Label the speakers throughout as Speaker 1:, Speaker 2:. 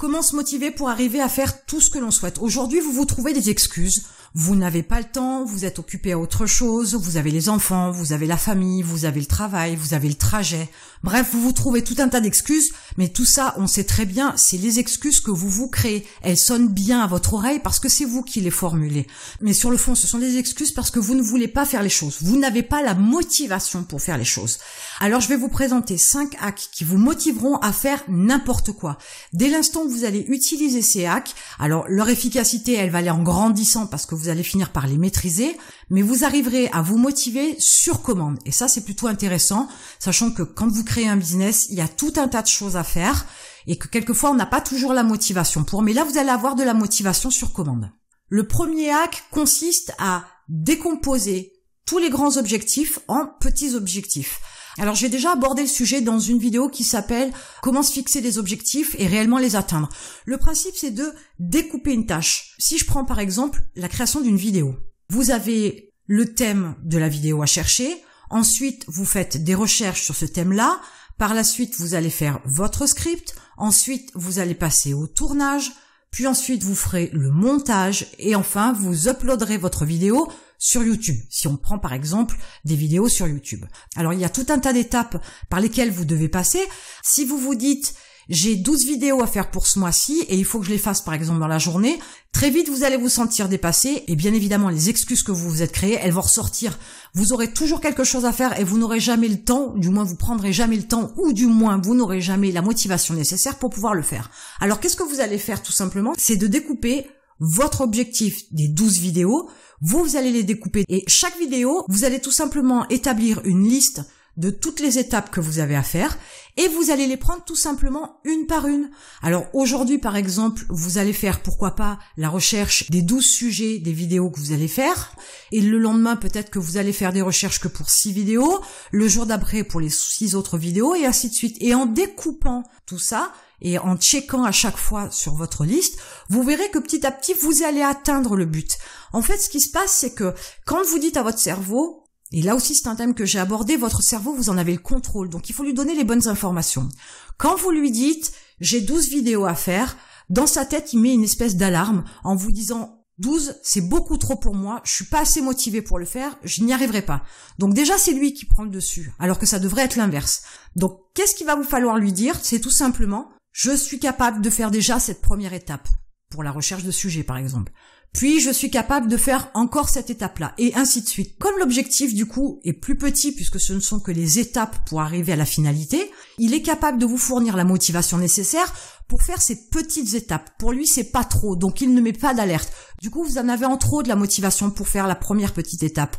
Speaker 1: Comment se motiver pour arriver à faire tout ce que l'on souhaite? Aujourd'hui, vous vous trouvez des excuses. Vous n'avez pas le temps, vous êtes occupé à autre chose, vous avez les enfants, vous avez la famille, vous avez le travail, vous avez le trajet. Bref, vous vous trouvez tout un tas d'excuses, mais tout ça, on sait très bien, c'est les excuses que vous vous créez. Elles sonnent bien à votre oreille parce que c'est vous qui les formulez. Mais sur le fond, ce sont des excuses parce que vous ne voulez pas faire les choses. Vous n'avez pas la motivation pour faire les choses. Alors, je vais vous présenter 5 hacks qui vous motiveront à faire n'importe quoi. Dès l'instant où vous allez utiliser ces hacks, alors leur efficacité, elle va aller en grandissant parce que vous allez finir par les maîtriser, mais vous arriverez à vous motiver sur commande. Et ça, c'est plutôt intéressant, sachant que quand vous créez un business, il y a tout un tas de choses à faire et que quelquefois, on n'a pas toujours la motivation pour. Mais là, vous allez avoir de la motivation sur commande. Le premier hack consiste à décomposer tous les grands objectifs en petits objectifs. Alors, j'ai déjà abordé le sujet dans une vidéo qui s'appelle « Comment se fixer des objectifs et réellement les atteindre ». Le principe, c'est de découper une tâche. Si je prends par exemple la création d'une vidéo, vous avez le thème de la vidéo à chercher, ensuite vous faites des recherches sur ce thème-là, par la suite vous allez faire votre script, ensuite vous allez passer au tournage, puis ensuite vous ferez le montage et enfin vous uploaderez votre vidéo sur YouTube, si on prend par exemple des vidéos sur YouTube. Alors il y a tout un tas d'étapes par lesquelles vous devez passer. Si vous vous dites j'ai 12 vidéos à faire pour ce mois-ci et il faut que je les fasse par exemple dans la journée, très vite vous allez vous sentir dépassé et bien évidemment les excuses que vous vous êtes créées, elles vont ressortir. Vous aurez toujours quelque chose à faire et vous n'aurez jamais le temps, du moins vous prendrez jamais le temps ou du moins vous n'aurez jamais la motivation nécessaire pour pouvoir le faire. Alors qu'est-ce que vous allez faire tout simplement? C'est de découper votre objectif des 12 vidéos, vous allez les découper et chaque vidéo, vous allez tout simplement établir une liste de toutes les étapes que vous avez à faire et vous allez les prendre tout simplement une par une. Alors aujourd'hui par exemple, vous allez faire pourquoi pas la recherche des 12 sujets des vidéos que vous allez faire et le lendemain peut-être que vous allez faire des recherches que pour 6 vidéos, le jour d'après pour les 6 autres vidéos et ainsi de suite. Et en découpant tout ça, et en checkant à chaque fois sur votre liste, vous verrez que petit à petit, vous allez atteindre le but. En fait, ce qui se passe, c'est que quand vous dites à votre cerveau, et là aussi c'est un thème que j'ai abordé, votre cerveau, vous en avez le contrôle, donc il faut lui donner les bonnes informations. Quand vous lui dites « j'ai 12 vidéos à faire », dans sa tête, il met une espèce d'alarme en vous disant « 12, c'est beaucoup trop pour moi, je suis pas assez motivé pour le faire, je n'y arriverai pas ». Donc déjà, c'est lui qui prend le dessus, alors que ça devrait être l'inverse. Donc, qu'est-ce qu'il va vous falloir lui dire? C'est tout simplement je suis capable de faire déjà cette première étape, pour la recherche de sujets par exemple. Puis je suis capable de faire encore cette étape-là, et ainsi de suite. Comme l'objectif du coup est plus petit, puisque ce ne sont que les étapes pour arriver à la finalité, il est capable de vous fournir la motivation nécessaire pour faire ces petites étapes. Pour lui, c'est pas trop, donc il ne met pas d'alerte. Du coup, vous en avez en trop de la motivation pour faire la première petite étape.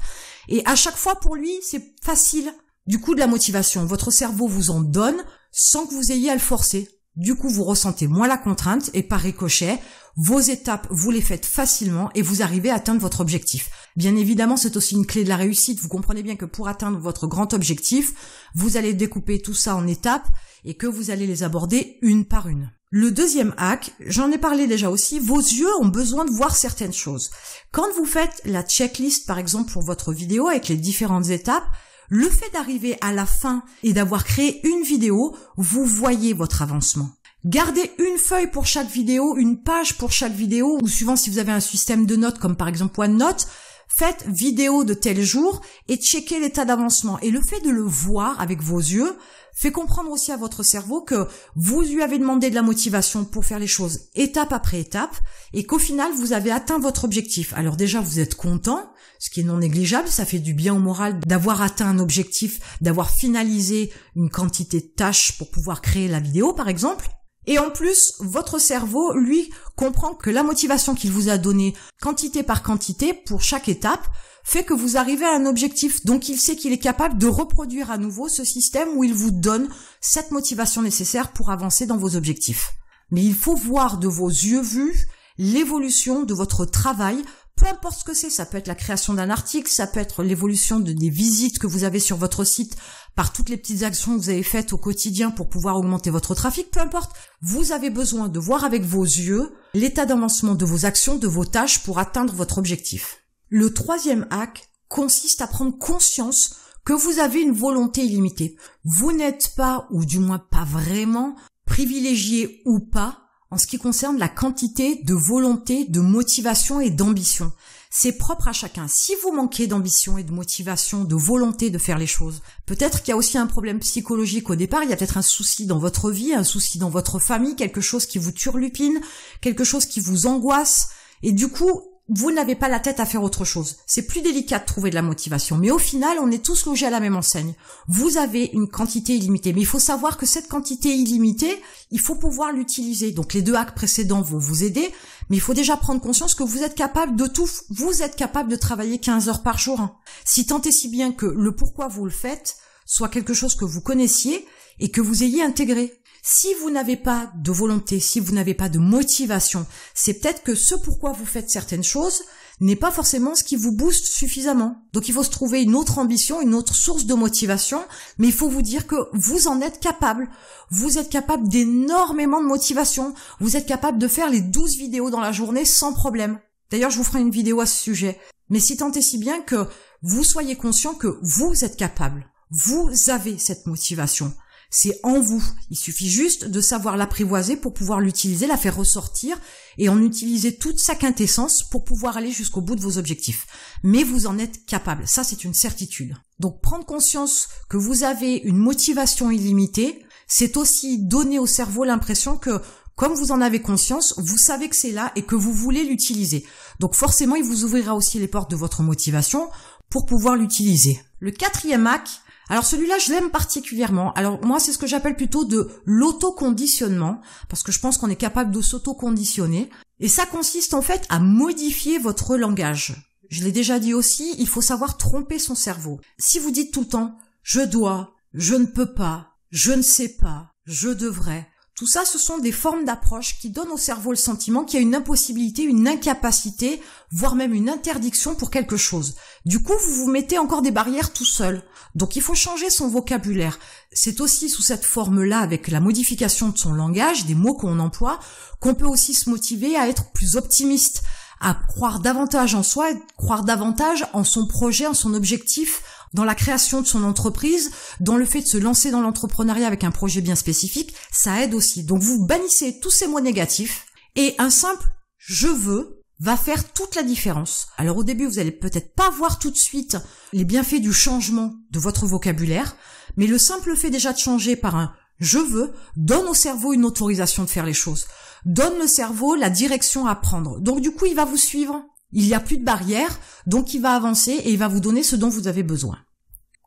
Speaker 1: Et à chaque fois, pour lui, c'est facile. Du coup, de la motivation, votre cerveau vous en donne sans que vous ayez à le forcer. Du coup, vous ressentez moins la contrainte et par ricochet, vos étapes, vous les faites facilement et vous arrivez à atteindre votre objectif. Bien évidemment, c'est aussi une clé de la réussite. Vous comprenez bien que pour atteindre votre grand objectif, vous allez découper tout ça en étapes et que vous allez les aborder une par une. Le deuxième hack, j'en ai parlé déjà aussi, vos yeux ont besoin de voir certaines choses. Quand vous faites la checklist, par exemple, pour votre vidéo avec les différentes étapes, le fait d'arriver à la fin et d'avoir créé une vidéo, vous voyez votre avancement. Gardez une feuille pour chaque vidéo, une page pour chaque vidéo, ou suivant si vous avez un système de notes comme par exemple OneNote, faites vidéo de tel jour et checkez l'état d'avancement. Et le fait de le voir avec vos yeux fait comprendre aussi à votre cerveau que vous lui avez demandé de la motivation pour faire les choses étape après étape et qu'au final, vous avez atteint votre objectif. Alors déjà, vous êtes content, ce qui est non négligeable, ça fait du bien au moral d'avoir atteint un objectif, d'avoir finalisé une quantité de tâches pour pouvoir créer la vidéo, par exemple. Et en plus, votre cerveau, lui, comprend que la motivation qu'il vous a donnée, quantité par quantité, pour chaque étape, fait que vous arrivez à un objectif. Donc il sait qu'il est capable de reproduire à nouveau ce système où il vous donne cette motivation nécessaire pour avancer dans vos objectifs. Mais il faut voir de vos yeux vus l'évolution de votre travail, peu importe ce que c'est, ça peut être la création d'un article, ça peut être l'évolution des visites que vous avez sur votre site par toutes les petites actions que vous avez faites au quotidien pour pouvoir augmenter votre trafic, peu importe. Vous avez besoin de voir avec vos yeux l'état d'avancement de vos actions, de vos tâches pour atteindre votre objectif. Le troisième hack consiste à prendre conscience que vous avez une volonté illimitée. Vous n'êtes pas, ou du moins pas vraiment, privilégié ou pas, en ce qui concerne la quantité de volonté, de motivation et d'ambition. C'est propre à chacun. Si vous manquez d'ambition et de motivation, de volonté de faire les choses, peut-être qu'il y a aussi un problème psychologique au départ, il y a peut-être un souci dans votre vie, un souci dans votre famille, quelque chose qui vous turlupine, quelque chose qui vous angoisse, et du coup, vous n'avez pas la tête à faire autre chose. C'est plus délicat de trouver de la motivation. Mais au final, on est tous logés à la même enseigne. Vous avez une quantité illimitée. Mais il faut savoir que cette quantité illimitée, il faut pouvoir l'utiliser. Donc les 2 hacks précédents vont vous aider. Mais il faut déjà prendre conscience que vous êtes capable de tout. Vous êtes capable de travailler 15 heures par jour. Si tant est si bien que le pourquoi vous le faites soit quelque chose que vous connaissiez et que vous ayez intégré. Si vous n'avez pas de volonté, si vous n'avez pas de motivation, c'est peut-être que ce pourquoi vous faites certaines choses n'est pas forcément ce qui vous booste suffisamment. Donc il faut se trouver une autre ambition, une autre source de motivation, mais il faut vous dire que vous en êtes capable. Vous êtes capable d'énormément de motivation. Vous êtes capable de faire les 12 vidéos dans la journée sans problème. D'ailleurs, je vous ferai une vidéo à ce sujet. Mais si tant est si bien que vous soyez conscient que vous êtes capable. Vous avez cette motivation. C'est en vous. Il suffit juste de savoir l'apprivoiser pour pouvoir l'utiliser, la faire ressortir et en utiliser toute sa quintessence pour pouvoir aller jusqu'au bout de vos objectifs. Mais vous en êtes capable. Ça, c'est une certitude. Donc, prendre conscience que vous avez une motivation illimitée, c'est aussi donner au cerveau l'impression que, comme vous en avez conscience, vous savez que c'est là et que vous voulez l'utiliser. Donc, forcément, il vous ouvrira aussi les portes de votre motivation pour pouvoir l'utiliser. Le 4e hack, alors celui-là, je l'aime particulièrement. Alors moi, c'est ce que j'appelle plutôt de l'autoconditionnement, parce que je pense qu'on est capable de s'autoconditionner. Et ça consiste en fait à modifier votre langage. Je l'ai déjà dit aussi, il faut savoir tromper son cerveau. Si vous dites tout le temps « je dois »,« je ne peux pas »,« je ne sais pas »,« je devrais », tout ça, ce sont des formes d'approche qui donnent au cerveau le sentiment qu'il y a une impossibilité, une incapacité, voire même une interdiction pour quelque chose. Du coup, vous vous mettez encore des barrières tout seul. Donc, il faut changer son vocabulaire. C'est aussi sous cette forme-là, avec la modification de son langage, des mots qu'on emploie, qu'on peut aussi se motiver à être plus optimiste, à croire davantage en soi, et croire davantage en son projet, en son objectif, dans la création de son entreprise, dans le fait de se lancer dans l'entrepreneuriat avec un projet bien spécifique, ça aide aussi. Donc vous bannissez tous ces mots négatifs et un simple « je veux » va faire toute la différence. Alors au début, vous allez peut-être pas voir tout de suite les bienfaits du changement de votre vocabulaire, mais le simple fait déjà de changer par un « je veux » donne au cerveau une autorisation de faire les choses, donne le cerveau la direction à prendre. Donc du coup, il va vous suivre. Il n'y a plus de barrière, donc il va avancer et il va vous donner ce dont vous avez besoin.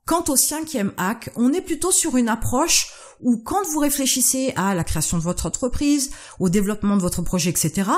Speaker 1: Quant au 5e hack, on est plutôt sur une approche où quand vous réfléchissez à la création de votre entreprise, au développement de votre projet, etc.,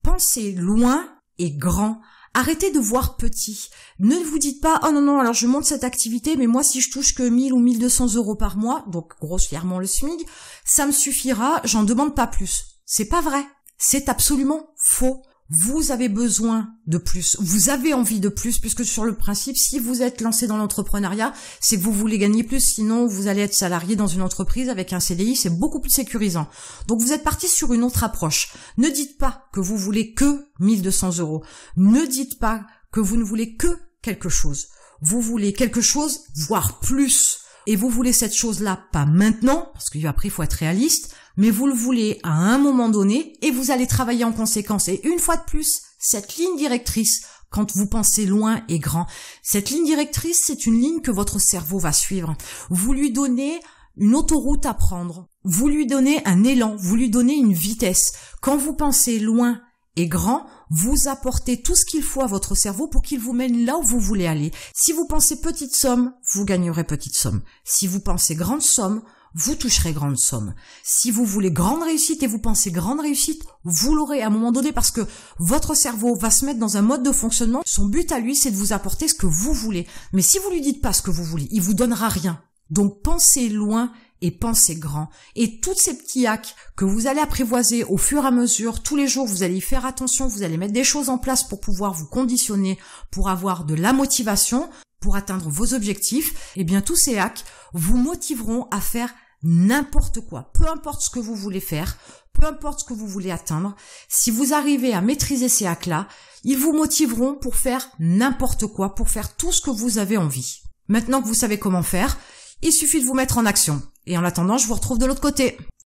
Speaker 1: pensez loin et grand. Arrêtez de voir petit. Ne vous dites pas « oh non, non, alors je monte cette activité, mais moi si je touche que 1000 ou 1200 euros par mois, donc grossièrement le SMIC, ça me suffira, j'en demande pas plus ». C'est pas vrai. C'est absolument faux. Vous avez besoin de plus, vous avez envie de plus, puisque sur le principe, si vous êtes lancé dans l'entrepreneuriat, c'est que vous voulez gagner plus, sinon vous allez être salarié dans une entreprise avec un CDI, c'est beaucoup plus sécurisant. Donc vous êtes parti sur une autre approche. Ne dites pas que vous voulez que 1200 euros. Ne dites pas que vous ne voulez que quelque chose. Vous voulez quelque chose, voire plus. Et vous voulez cette chose-là, pas maintenant, parce qu'après il faut être réaliste, mais vous le voulez à un moment donné et vous allez travailler en conséquence. Et une fois de plus, cette ligne directrice, quand vous pensez loin et grand, cette ligne directrice, c'est une ligne que votre cerveau va suivre. Vous lui donnez une autoroute à prendre, vous lui donnez un élan, vous lui donnez une vitesse. Quand vous pensez loin et grand, vous apportez tout ce qu'il faut à votre cerveau pour qu'il vous mène là où vous voulez aller. Si vous pensez petite somme, vous gagnerez petite somme. Si vous pensez grande somme, vous toucherez grande somme. Si vous voulez grande réussite et vous pensez grande réussite, vous l'aurez à un moment donné parce que votre cerveau va se mettre dans un mode de fonctionnement. Son but à lui, c'est de vous apporter ce que vous voulez. Mais si vous lui dites pas ce que vous voulez, il vous donnera rien. Donc pensez loin et pensez grand. Et tous ces petits hacks que vous allez apprivoiser au fur et à mesure, tous les jours, vous allez y faire attention, vous allez mettre des choses en place pour pouvoir vous conditionner, pour avoir de la motivation, pour atteindre vos objectifs. Et bien tous ces hacks vous motiveront à faire n'importe quoi, peu importe ce que vous voulez faire, peu importe ce que vous voulez atteindre. Si vous arrivez à maîtriser ces hacks-là, ils vous motiveront pour faire n'importe quoi, pour faire tout ce que vous avez envie. Maintenant que vous savez comment faire, il suffit de vous mettre en action. Et en attendant, je vous retrouve de l'autre côté.